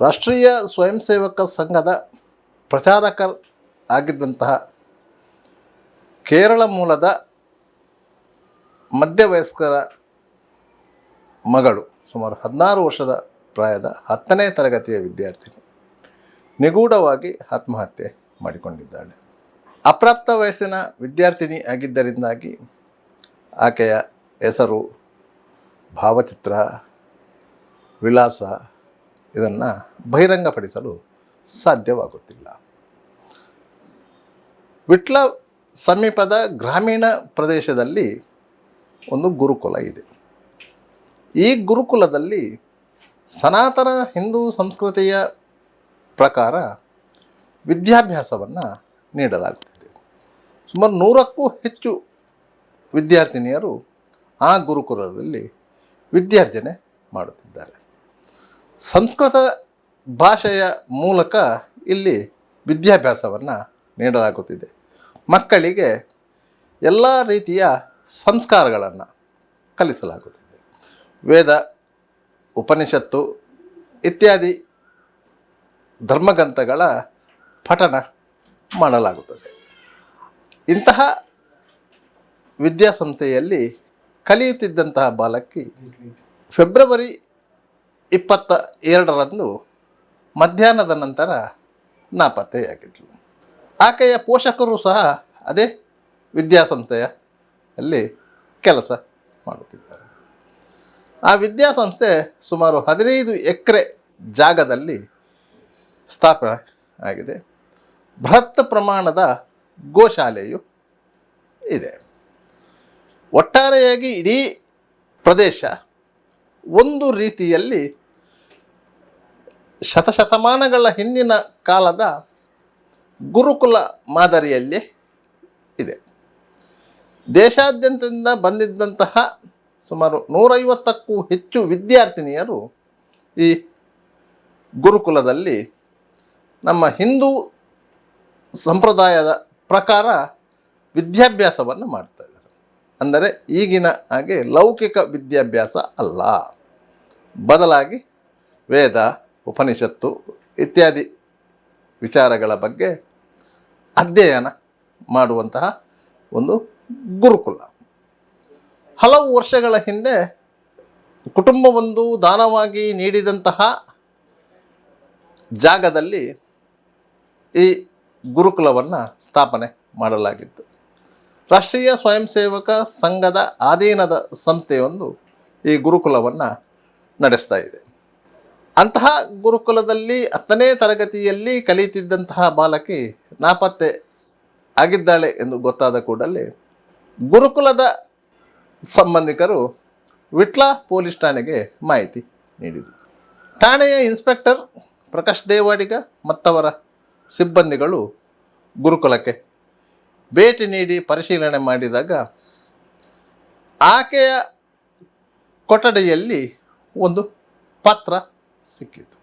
ರಾಷ್ಟ್ರೀಯ ಸ್ವಯಂ ಸೇವಕ ಸಂಘದ ಪ್ರಚಾರಕ ಆಗಿದ್ದಂತಹ ಕೇರಳ ಮೂಲದ ಮಧ್ಯವಯಸ್ಕರ ಮಗಳು, ಸುಮಾರು 16 ವರ್ಷದ ಪ್ರಾಯದ 10ನೇ ತರಗತಿಯ ವಿದ್ಯಾರ್ಥಿನಿ ನಿಗೂಢವಾಗಿ ಆತ್ಮಹತ್ಯೆ ಮಾಡಿಕೊಂಡಿದ್ದಾಳೆ. ಅಪ್ರಾಪ್ತ ವಯಸ್ಸಿನ ವಿದ್ಯಾರ್ಥಿನಿ ಆಗಿದ್ದರಿಂದಾಗಿ ಆಕೆಯ ಹೆಸರು, ಭಾವಚಿತ್ರ, ವಿಳಾಸ ಇದನ್ನು ಬಹಿರಂಗಪಡಿಸಲು ಸಾಧ್ಯವಾಗುತ್ತಿಲ್ಲ. ವಿಟ್ಲ ಸಮೀಪದ ಗ್ರಾಮೀಣ ಪ್ರದೇಶದಲ್ಲಿ ಒಂದು ಗುರುಕುಲ ಇದೆ. ಈ ಗುರುಕುಲದಲ್ಲಿ ಸನಾತನ ಹಿಂದೂ ಸಂಸ್ಕೃತಿಯ ಪ್ರಕಾರ ವಿದ್ಯಾಭ್ಯಾಸವನ್ನು ನೀಡಲಾಗುತ್ತಿದೆ. ಸುಮಾರು 100ಕ್ಕೂ ಹೆಚ್ಚು ವಿದ್ಯಾರ್ಥಿನಿಯರು ಆ ಗುರುಕುಲದಲ್ಲಿ ವಿದ್ಯಾರ್ಜನೆ ಮಾಡುತ್ತಿದ್ದಾರೆ. ಸಂಸ್ಕೃತ ಭಾಷೆಯ ಮೂಲಕ ಇಲ್ಲಿ ವಿದ್ಯಾಭ್ಯಾಸವನ್ನು ನೀಡಲಾಗುತ್ತಿದೆ. ಮಕ್ಕಳಿಗೆ ಎಲ್ಲ ರೀತಿಯ ಸಂಸ್ಕಾರಗಳನ್ನು ಕಲಿಸಲಾಗುತ್ತಿದೆ. ವೇದ, ಉಪನಿಷತ್ತು ಇತ್ಯಾದಿ ಧರ್ಮಗ್ರಂಥಗಳ ಪಠಣ ಮಾಡಲಾಗುತ್ತದೆ. ಇಂತಹ ವಿದ್ಯಾಸಂಸ್ಥೆಯಲ್ಲಿ ಕಲಿಯುತ್ತಿದ್ದಂತಹ ಬಾಲಕಿ ಫೆಬ್ರವರಿ 22ರಂದು ಮಧ್ಯಾಹ್ನದ ನಂತರ ನಾಪತ್ತೆಯಾಗಿದ್ದಳು. ಆಕೆಯ ಪೋಷಕರು ಸಹ ಅದೇ ವಿದ್ಯಾಸಂಸ್ಥೆಯಲ್ಲಿ ಕೆಲಸ ಮಾಡುತ್ತಿದ್ದಾರೆ. ಆ ವಿದ್ಯಾಸಂಸ್ಥೆ ಸುಮಾರು 15 ಎಕರೆ ಜಾಗದಲ್ಲಿ ಸ್ಥಾಪನೆ ಆಗಿದೆ. ಬೃಹತ್ ಪ್ರಮಾಣದ ಗೋಶಾಲೆಯು ಇದೆ. ಒಟ್ಟಾರೆಯಾಗಿ ಇಡೀ ಪ್ರದೇಶ ಒಂದು ರೀತಿಯಲ್ಲಿ ಶತಶತಮಾನಗಳ ಹಿಂದಿನ ಕಾಲದ ಗುರುಕುಲ ಮಾದರಿಯಲ್ಲಿ ಇದೆ. ದೇಶಾದ್ಯಂತದಿಂದ ಬಂದಿದ್ದಂತಹ ಸುಮಾರು 150ಕ್ಕೂ ಹೆಚ್ಚು ವಿದ್ಯಾರ್ಥಿನಿಯರು ಈ ಗುರುಕುಲದಲ್ಲಿ ನಮ್ಮ ಹಿಂದೂ ಸಂಪ್ರದಾಯದ ಪ್ರಕಾರ ವಿದ್ಯಾಭ್ಯಾಸವನ್ನು ಮಾಡ್ತಾ ಇದ್ದಾರೆ. ಅಂದರೆ ಈಗಿನ ಹಾಗೆ ಲೌಕಿಕ ವಿದ್ಯಾಭ್ಯಾಸ ಅಲ್ಲ, ಬದಲಾಗಿ ವೇದ, ಉಪನಿಷತ್ತು ಇತ್ಯಾದಿ ವಿಚಾರಗಳ ಬಗ್ಗೆ ಅಧ್ಯಯನ ಮಾಡುವಂತಹ ಒಂದು ಗುರುಕುಲ. ಹಲವು ವರ್ಷಗಳ ಹಿಂದೆ ಕುಟುಂಬವೊಂದು ದಾನವಾಗಿ ನೀಡಿದಂತಹ ಜಾಗದಲ್ಲಿ ಈ ಗುರುಕುಲವನ್ನು ಸ್ಥಾಪನೆ ಮಾಡಲಾಗಿತ್ತು. ರಾಷ್ಟ್ರೀಯ ಸ್ವಯಂ ಸೇವಕ ಸಂಘದ ಅಧೀನದ ಸಂಸ್ಥೆಯೊಂದು ಈ ಗುರುಕುಲವನ್ನು ನಡೆಸ್ತಾ ಇದೆ. ಅಂತಹ ಗುರುಕುಲದಲ್ಲಿ 10ನೇ ತರಗತಿಯಲ್ಲಿ ಕಲಿಯುತ್ತಿದ್ದಂತಹ ಬಾಲಕಿ ನಾಪತ್ತೆ ಆಗಿದ್ದಾಳೆ ಎಂದು ಗೊತ್ತಾದ ಕೂಡಲೇ ಗುರುಕುಲದ ಸಂಬಂಧಿಕರು ವಿಟ್ಲ ಪೊಲೀಸ್ ಠಾಣೆಗೆ ಮಾಹಿತಿ ನೀಡಿದರು. ಠಾಣೆಯ ಇನ್ಸ್ಪೆಕ್ಟರ್ ಪ್ರಕಾಶ್ ದೇವಾಡಿಗ ಮತ್ತವರ ಸಿಬ್ಬಂದಿಗಳು ಗುರುಕುಲಕ್ಕೆ ಭೇಟಿ ನೀಡಿ ಪರಿಶೀಲನೆ ಮಾಡಿದಾಗ ಆಕೆಯ ಕೊಠಡಿಯಲ್ಲಿ ಒಂದು ಪತ್ರ ಸಿಕ್ಕಿತು.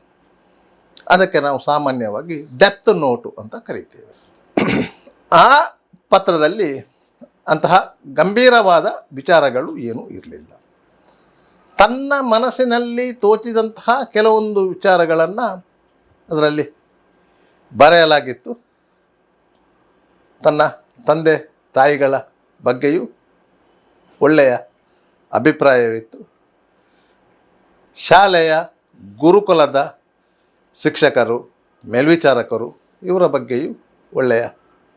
ಅದಕ್ಕೆ ನಾವು ಸಾಮಾನ್ಯವಾಗಿ ಡೆತ್ ನೋಟು ಅಂತ ಕರೀತೇವೆ. ಆ ಪತ್ರದಲ್ಲಿ ಅಂತಹ ಗಂಭೀರವಾದ ವಿಚಾರಗಳು ಏನೂ ಇರಲಿಲ್ಲ. ತನ್ನ ಮನಸ್ಸಿನಲ್ಲಿ ತೋಚಿದಂತಹ ಕೆಲವೊಂದು ವಿಚಾರಗಳನ್ನು ಅದರಲ್ಲಿ ಬರೆಯಲಾಗಿತ್ತು. ತನ್ನ ತಂದೆ ತಾಯಿಗಳ ಬಗ್ಗೆಯೂ ಒಳ್ಳೆಯ ಅಭಿಪ್ರಾಯವಿತ್ತು. ಶಾಲೆಯ ಗುರುಕುಲದ ಶಿಕ್ಷಕರು, ಮೇಲ್ವಿಚಾರಕರು ಇವರ ಬಗ್ಗೆಯೂ ಒಳ್ಳೆಯ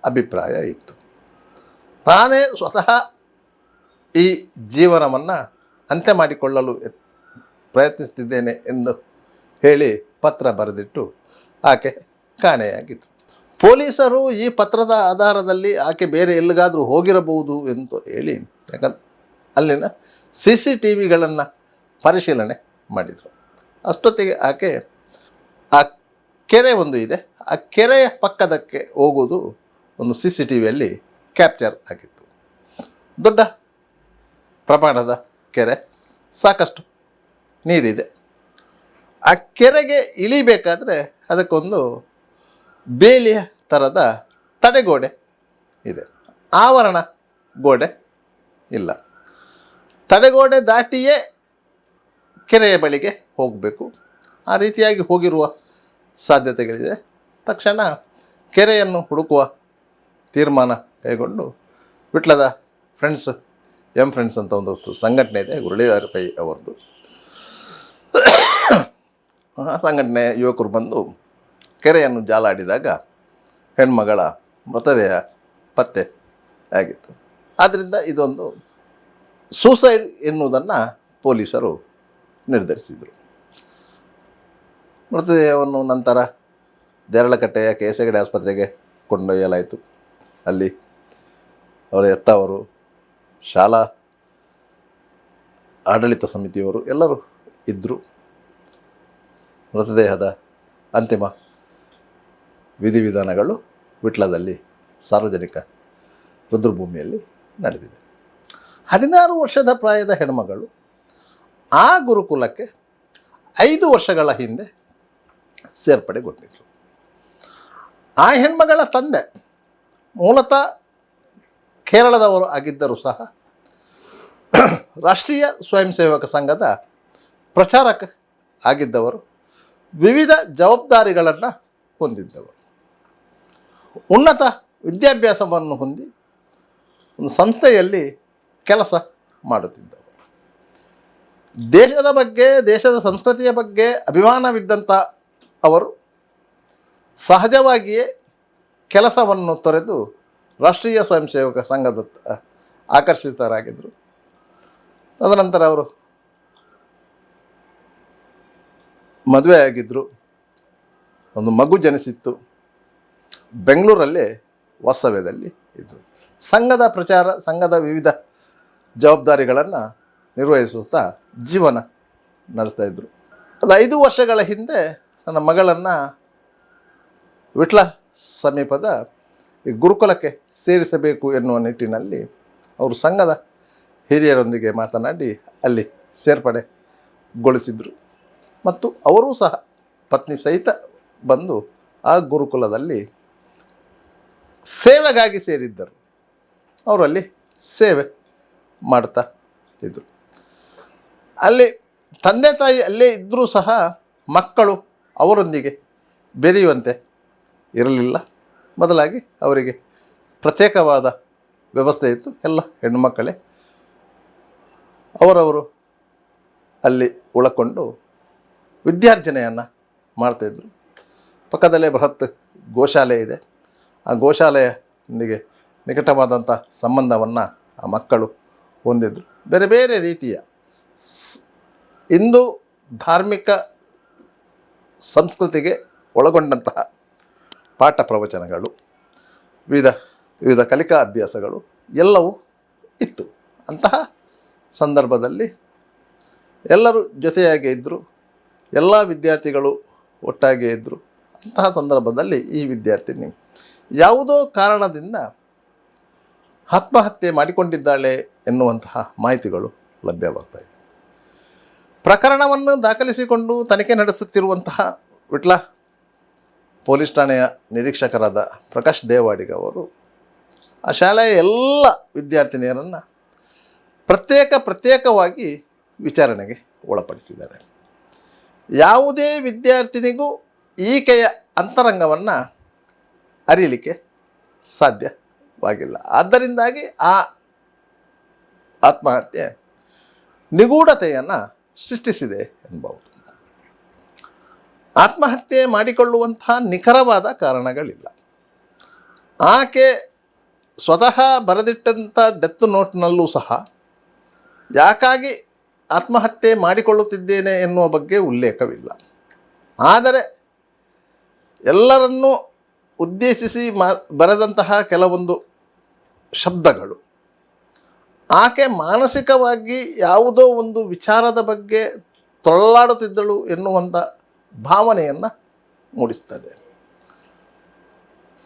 ಅಭಿಪ್ರಾಯ ಇತ್ತು. ನಾನೇ ಸ್ವತಃ ಈ ಜೀವನವನ್ನು ಅಂತ್ಯ ಮಾಡಿಕೊಳ್ಳಲು ಪ್ರಯತ್ನಿಸ್ತಿದ್ದೇನೆ ಎಂದು ಹೇಳಿ ಪತ್ರ ಬರೆದಿಟ್ಟು ಆಕೆ ಕಾಣೆಯಾಗಿತ್ತು. ಪೊಲೀಸರು ಈ ಪತ್ರದ ಆಧಾರದಲ್ಲಿ ಆಕೆ ಬೇರೆ ಎಲ್ಲಿಗಾದರೂ ಹೋಗಿರಬಹುದು ಎಂದು ಹೇಳಿ ಅಲ್ಲಿನ CCTVಗಳನ್ನು ಪರಿಶೀಲನೆ ಮಾಡಿದರು. ಅಷ್ಟೊತ್ತಿಗೆ ಆಕೆ ಆ ಕೆರೆ ಒಂದು ಇದೆ, ಆ ಕೆರೆಯ ಪಕ್ಕದಕ್ಕೆ ಹೋಗುವುದು ಒಂದು CCTVಯಲ್ಲಿ ಕ್ಯಾಪ್ಚರ್ ಆಗಿತ್ತು. ದೊಡ್ಡ ಪ್ರಮಾಣದ ಕೆರೆ, ಸಾಕಷ್ಟು ನೀರಿದೆ. ಆ ಕೆರೆಗೆ ಇಳಿಬೇಕಾದ್ರೆ ಅದಕ್ಕೊಂದು ಬೇಲಿಯ ಥರದ ತಡೆಗೋಡೆ ಇದೆ, ಆವರಣ ಗೋಡೆ ಇಲ್ಲ. ತಡೆಗೋಡೆ ದಾಟಿಯೇ ಕೆರೆಯ ಬಳಿಗೆ ಹೋಗಬೇಕು. ಆ ರೀತಿಯಾಗಿ ಹೋಗಿರುವ ಸಾಧ್ಯತೆಗಳಿದೆ. ತಕ್ಷಣ ಕೆರೆಯನ್ನು ಹುಡುಕುವ ತೀರ್ಮಾನ ಕೈಗೊಂಡು ವಿಟ್ಲದ ಫ್ರೆಂಡ್ಸ್ ಫ್ರೆಂಡ್ಸ್ ಅಂತ ಒಂದು ಸಂಘಟನೆ ಇದೆ, ಗುರುಳೀಧರ ಪೈ ಅವರದ್ದು. ಆ ಸಂಘಟನೆ ಯುವಕರು ಬಂದು ಕೆರೆಯನ್ನು ಜಾಲಾಡಿದಾಗ ಹೆಣ್ಮಗಳ ಮೃತದೇಹ ಪತ್ತೆ ಆಗಿತ್ತು. ಆದ್ದರಿಂದ ಇದೊಂದು ಸೂಸೈಡ್ ಎನ್ನುವುದನ್ನು ಪೊಲೀಸರು ನಿರ್ಧರಿಸಿದರು. ಮೃತದೇಹವನ್ನು ನಂತರ ದೇರಳಕಟ್ಟೆಯ ಕೆಸಗಡೆ ಆಸ್ಪತ್ರೆಗೆ ಕೊಂಡೊಯ್ಯಲಾಯಿತು. ಅಲ್ಲಿ ಅವರ ಹೆತ್ತವರು, ಶಾಲಾ ಆಡಳಿತ ಸಮಿತಿಯವರು ಎಲ್ಲರೂ ಇದ್ದರು. ಮೃತದೇಹದ ಅಂತಿಮ ವಿಧಿವಿಧಾನಗಳು ವಿಟ್ಲದಲ್ಲಿ ಸಾರ್ವಜನಿಕ ರುದ್ರಭೂಮಿಯಲ್ಲಿ ನಡೆದಿದೆ. 16 ವರ್ಷದ ಪ್ರಾಯದ ಹೆಣ್ಮಗಳು ಆ ಗುರುಕುಲಕ್ಕೆ 5 ವರ್ಷಗಳ ಹಿಂದೆ ಸೇರ್ಪಡೆಗೊಂಡಿದ್ದರು. ಆ ಹೆಣ್ಮಗಳ ತಂದೆ ಮೂಲತಃ ಕೇರಳದವರು ಆಗಿದ್ದರೂ ಸಹ ರಾಷ್ಟ್ರೀಯ ಸ್ವಯಂ ಸೇವಕ ಸಂಘದ ಪ್ರಚಾರಕ ಆಗಿದ್ದವರು, ವಿವಿಧ ಜವಾಬ್ದಾರಿಗಳನ್ನು ಹೊಂದಿದ್ದವರು, ಉನ್ನತ ವಿದ್ಯಾಭ್ಯಾಸವನ್ನು ಹೊಂದಿ ಒಂದು ಸಂಸ್ಥೆಯಲ್ಲಿ ಕೆಲಸ ಮಾಡುತ್ತಿದ್ದವರು, ದೇಶದ ಬಗ್ಗೆ, ದೇಶದ ಸಂಸ್ಕೃತಿಯ ಬಗ್ಗೆ ಅಭಿಮಾನವಿದ್ದಂಥ ಅವರು ಸಹಜವಾಗಿಯೇ ಕೆಲಸವನ್ನು ತೊರೆದು ರಾಷ್ಟ್ರೀಯ ಸ್ವಯಂ ಸೇವಕ ಸಂಘದತ್ತ ಆಕರ್ಷಿತರಾಗಿದ್ದರು. ತದನಂತರ ಅವರು ಮದುವೆ ಆಗಿದ್ದರು, ಒಂದು ಮಗು ಜನಿಸಿತ್ತು, ಬೆಂಗಳೂರಲ್ಲೇ ವಾಸ್ತವ್ಯದಲ್ಲಿ ಇದ್ದರು. ಸಂಘದ ಪ್ರಚಾರ, ಸಂಘದ ವಿವಿಧ ಜವಾಬ್ದಾರಿಗಳನ್ನು ನಿರ್ವಹಿಸುತ್ತಾ ಜೀವನ ನಡೆಸ್ತಾಯಿದ್ರು. ಅದು 5 ವರ್ಷಗಳ ಹಿಂದೆ ನನ್ನ ಮಗಳನ್ನು ವಿಟ್ಲ ಸಮೀಪದ ಈ ಗುರುಕುಲಕ್ಕೆ ಸೇರಿಸಬೇಕು ಎನ್ನುವ ನಿಟ್ಟಿನಲ್ಲಿ ಅವರು ಸಂಘದ ಹಿರಿಯರೊಂದಿಗೆ ಮಾತನಾಡಿ ಅಲ್ಲಿ ಸೇರ್ಪಡೆಗೊಳಿಸಿದರು. ಮತ್ತು ಅವರೂ ಸಹ ಪತ್ನಿ ಸಹಿತ ಬಂದು ಆ ಗುರುಕುಲದಲ್ಲಿ ಸೇವೆಗಾಗಿ ಸೇರಿದ್ದರು. ಅವರಲ್ಲಿ ಸೇವೆ ಮಾಡ್ತಾ ಇದ್ದರು. ಅಲ್ಲಿ ತಂದೆ ತಾಯಿ ಅಲ್ಲೇ ಇದ್ದರೂ ಸಹ ಮಕ್ಕಳು ಅವರೊಂದಿಗೆ ಬೆರೆಯುವಂತೆ ಇರಲಿಲ್ಲ. ಬದಲಾಗಿ ಅವರಿಗೆ ಪ್ರತ್ಯೇಕವಾದ ವ್ಯವಸ್ಥೆ ಇತ್ತು. ಎಲ್ಲ ಹೆಣ್ಣುಮಕ್ಕಳೇ ಅವರವರು ಅಲ್ಲಿ ಉಳ್ಕೊಂಡು ವಿದ್ಯಾರ್ಜನೆಯನ್ನು ಮಾಡ್ತಾಯಿದ್ರು. ಪಕ್ಕದಲ್ಲೇ ಬೃಹತ್ ಗೋಶಾಲೆ ಇದೆ. ಆ ಗೋಶಾಲೆಯೊಂದಿಗೆ ನಿಕಟವಾದಂಥ ಸಂಬಂಧವನ್ನು ಆ ಮಕ್ಕಳು ಹೊಂದಿದ್ರು. ಬೇರೆ ಬೇರೆ ರೀತಿಯ ಹಿಂದೂ ಧಾರ್ಮಿಕ ಸಂಸ್ಕೃತಿಗೆ ಒಳಗೊಂಡಂತಹ ಪಾಠ ಪ್ರವಚನಗಳು, ವಿವಿಧ ಕಲಿಕಾ ಅಭ್ಯಾಸಗಳು ಎಲ್ಲವೂ ಇತ್ತು. ಅಂತಹ ಸಂದರ್ಭದಲ್ಲಿ ಎಲ್ಲರೂ ಜೊತೆಯಾಗೇ ಇದ್ದರು, ಎಲ್ಲ ವಿದ್ಯಾರ್ಥಿಗಳು ಒಟ್ಟಾಗೇ ಇದ್ದರು. ಅಂತಹ ಸಂದರ್ಭದಲ್ಲಿ ಈ ವಿದ್ಯಾರ್ಥಿನಿ ಯಾವುದೋ ಕಾರಣದಿಂದ ಆತ್ಮಹತ್ಯೆ ಮಾಡಿಕೊಂಡಿದ್ದಾಳೆ ಎನ್ನುವಂತಹ ಮಾಹಿತಿಗಳು ಲಭ್ಯವಾಗ್ತಾಯಿದೆ. ಪ್ರಕರಣವನ್ನು ದಾಖಲಿಸಿಕೊಂಡು ತನಿಖೆ ನಡೆಸುತ್ತಿರುವಂತಹ ವಿಟ್ಲ ಪೊಲೀಸ್ ಠಾಣೆಯ ನಿರೀಕ್ಷಕರಾದ ಪ್ರಕಾಶ್ ದೇವಾಡಿಗ ಅವರು ಆ ಶಾಲೆಯ ಎಲ್ಲ ವಿದ್ಯಾರ್ಥಿನಿಯರನ್ನು ಪ್ರತ್ಯೇಕವಾಗಿ ವಿಚಾರಣೆಗೆ ಒಳಪಡಿಸಿದ್ದಾರೆ. ಯಾವುದೇ ವಿದ್ಯಾರ್ಥಿನಿಗೂ ಈಕೆಯ ಅಂತರಂಗವನ್ನು ಅರಿಯಲಿಕ್ಕೆ ಸಾಧ್ಯವಾಗಿಲ್ಲ. ಆದ್ದರಿಂದಾಗಿ ಆ ಆತ್ಮಹತ್ಯೆ ನಿಗೂಢತೆಯನ್ನು ಸೃಷ್ಟಿಸಿದೆ ಎನ್ನಬಹುದು. ಆತ್ಮಹತ್ಯೆ ಮಾಡಿಕೊಳ್ಳುವಂತಹ ನಿಖರವಾದ ಕಾರಣಗಳಿಲ್ಲ. ಆಕೆ ಸ್ವತಃ ಬರೆದಿಟ್ಟಂಥ ಡೆತ್ ನೋಟ್ನಲ್ಲೂ ಸಹ ಯಾಕಾಗಿ ಆತ್ಮಹತ್ಯೆ ಮಾಡಿಕೊಳ್ಳುತ್ತಿದ್ದೇನೆ ಎನ್ನುವ ಬಗ್ಗೆ ಉಲ್ಲೇಖವಿಲ್ಲ. ಆದರೆ ಎಲ್ಲರನ್ನೂ ಉದ್ದೇಶಿಸಿ ಬರೆದಂತಹ ಕೆಲವೊಂದು ಶಬ್ದಗಳು ಆಕೆ ಮಾನಸಿಕವಾಗಿ ಯಾವುದೋ ಒಂದು ವಿಚಾರದ ಬಗ್ಗೆ ತೊಳ್ಳಾಡುತ್ತಿದ್ದಳು ಎನ್ನುವಂಥ ಭಾವನೆಯನ್ನು ಮೂಡಿಸ್ತದೆ.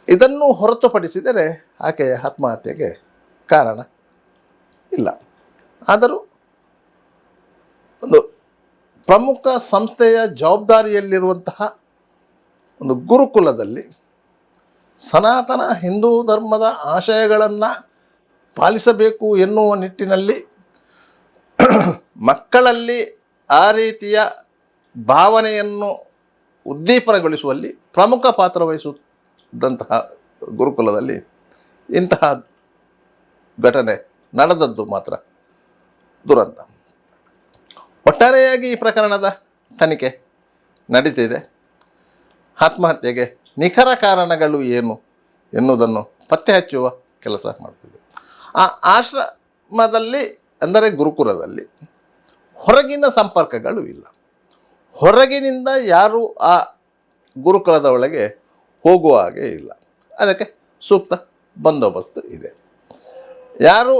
ಇದನ್ನು ಹೊರತುಪಡಿಸಿದರೆ ಆಕೆಯ ಆತ್ಮಹತ್ಯೆಗೆ ಕಾರಣ ಇಲ್ಲ. ಆದರೂ ಒಂದು ಪ್ರಮುಖ ಸಂಸ್ಥೆಯ ಜವಾಬ್ದಾರಿಯಲ್ಲಿರುವಂತಹ ಒಂದು ಗುರುಕುಲದಲ್ಲಿ ಸನಾತನ ಹಿಂದೂ ಧರ್ಮದ ಆಶಯಗಳನ್ನು ಪಾಲಿಸಬೇಕು ಎನ್ನುವ ನಿಟ್ಟಿನಲ್ಲಿ ಮಕ್ಕಳಲ್ಲಿ ಆ ರೀತಿಯ ಭಾವನೆಯನ್ನು ಉದ್ದೀಪನಗೊಳಿಸುವಲ್ಲಿ ಪ್ರಮುಖ ಪಾತ್ರ ವಹಿಸಿದಂತಹ ಗುರುಕುಲದಲ್ಲಿ ಇಂತಹ ಘಟನೆ ನಡೆದದ್ದು ಮಾತ್ರ ದುರಂತ. ಒಟ್ಟಾರೆಯಾಗಿ ಈ ಪ್ರಕರಣದ ತನಿಖೆ ನಡೀತಿದೆ. ಆತ್ಮಹತ್ಯೆಗೆ ನಿಖರ ಕಾರಣಗಳು ಏನು ಎನ್ನುವುದನ್ನು ಪತ್ತೆ ಹಚ್ಚುವ ಕೆಲಸ ಮಾಡ್ತಿದೆ. ಆ ಆಶ್ರಮದಲ್ಲಿ ಅಂದರೆ ಗುರುಕುಲದಲ್ಲಿ ಹೊರಗಿನ ಸಂಪರ್ಕಗಳು ಇಲ್ಲ. ಹೊರಗಿನಿಂದ ಯಾರೂ ಆ ಗುರುಕುಲದ ಒಳಗೆ ಹೋಗುವ ಹಾಗೆ ಇಲ್ಲ. ಅದಕ್ಕೆ ಸೂಕ್ತ ಬಂದೋಬಸ್ತ್ ಇದೆ. ಯಾರು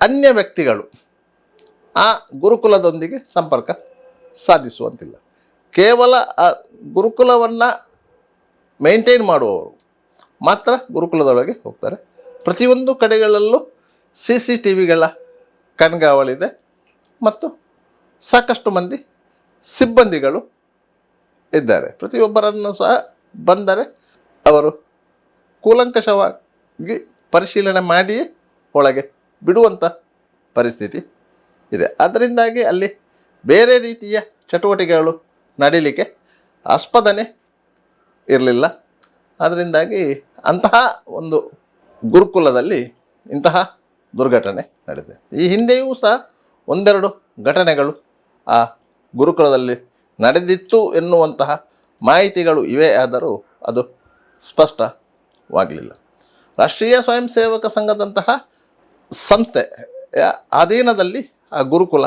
ಅನ್ಯ ವ್ಯಕ್ತಿಗಳು ಆ ಗುರುಕುಲದೊಂದಿಗೆ ಸಂಪರ್ಕ ಸಾಧಿಸುವಂತಿಲ್ಲ. ಕೇವಲ ಆ ಗುರುಕುಲವನ್ನು ಮೇಂಟೈನ್ ಮಾಡುವವರು ಮಾತ್ರ ಗುರುಕುಲದೊಳಗೆ ಹೋಗ್ತಾರೆ. ಪ್ರತಿಯೊಂದು ಕಡೆಗಳಲ್ಲೂ CCTVಗಳ ಕಣ್ಗಾವಲಿದೆ ಮತ್ತು ಸಾಕಷ್ಟು ಮಂದಿ ಸಿಬ್ಬಂದಿಗಳು ಇದ್ದಾರೆ. ಪ್ರತಿಯೊಬ್ಬರನ್ನು ಸಹ ಬಂದರೆ ಅವರು ಕೂಲಂಕಷವಾಗಿ ಪರಿಶೀಲನೆ ಮಾಡಿಯೇ ಒಳಗೆ ಬಿಡುವಂಥ ಪರಿಸ್ಥಿತಿ ಇದೆ. ಅದರಿಂದಾಗಿ ಅಲ್ಲಿ ಬೇರೆ ರೀತಿಯ ಚಟುವಟಿಕೆಗಳು ನಡೀಲಿಕ್ಕೆ ಆಸ್ಪದನೆ ಇರಲಿಲ್ಲ. ಅದರಿಂದಾಗಿ ಅಂತಹ ಒಂದು ಗುರುಕುಲದಲ್ಲಿ ಇಂತಹ ದುರ್ಘಟನೆ ನಡೆದಿದೆ. ಈ ಹಿಂದೆಯೂ ಸಹ ಒಂದೆರಡು ಘಟನೆಗಳು ಆ ಗುರುಕುಲದಲ್ಲಿ ನಡೆದಿತ್ತು ಎನ್ನುವಂತಹ ಮಾಹಿತಿಗಳು ಇವೆ. ಆದರೂ ಅದು ಸ್ಪಷ್ಟವಾಗಲಿಲ್ಲ. ರಾಷ್ಟ್ರೀಯ ಸ್ವಯಂ ಸೇವಕ ಸಂಘದಂತಹ ಸಂಸ್ಥೆಯ ಅಧೀನದಲ್ಲಿ ಆ ಗುರುಕುಲ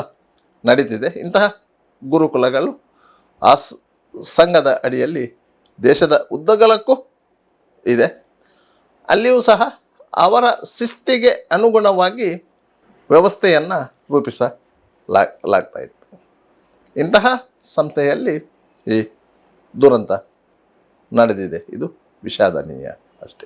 ನಡೀತಿದೆ. ಇಂತಹ ಗುರುಕುಲಗಳು ಆ ಸಂಘದ ಅಡಿಯಲ್ಲಿ ದೇಶದ ಉದ್ದಗಲಕ್ಕೂ ಇದೆ. ಅಲ್ಲಿಯೂ ಸಹ ಅವರ ಶಿಸ್ತಿಗೆ ಅನುಗುಣವಾಗಿ ವ್ಯವಸ್ಥೆಯನ್ನು ರೂಪಿಸಲಾಗ್ತಾ ಇತ್ತು. ಇಂತಹ ಸಂಸ್ಥೆಯಲ್ಲಿ ಈ ದುರಂತ ನಡೆದಿದೆ. ಇದು ವಿಷಾದನೀಯ ಅಷ್ಟೇ.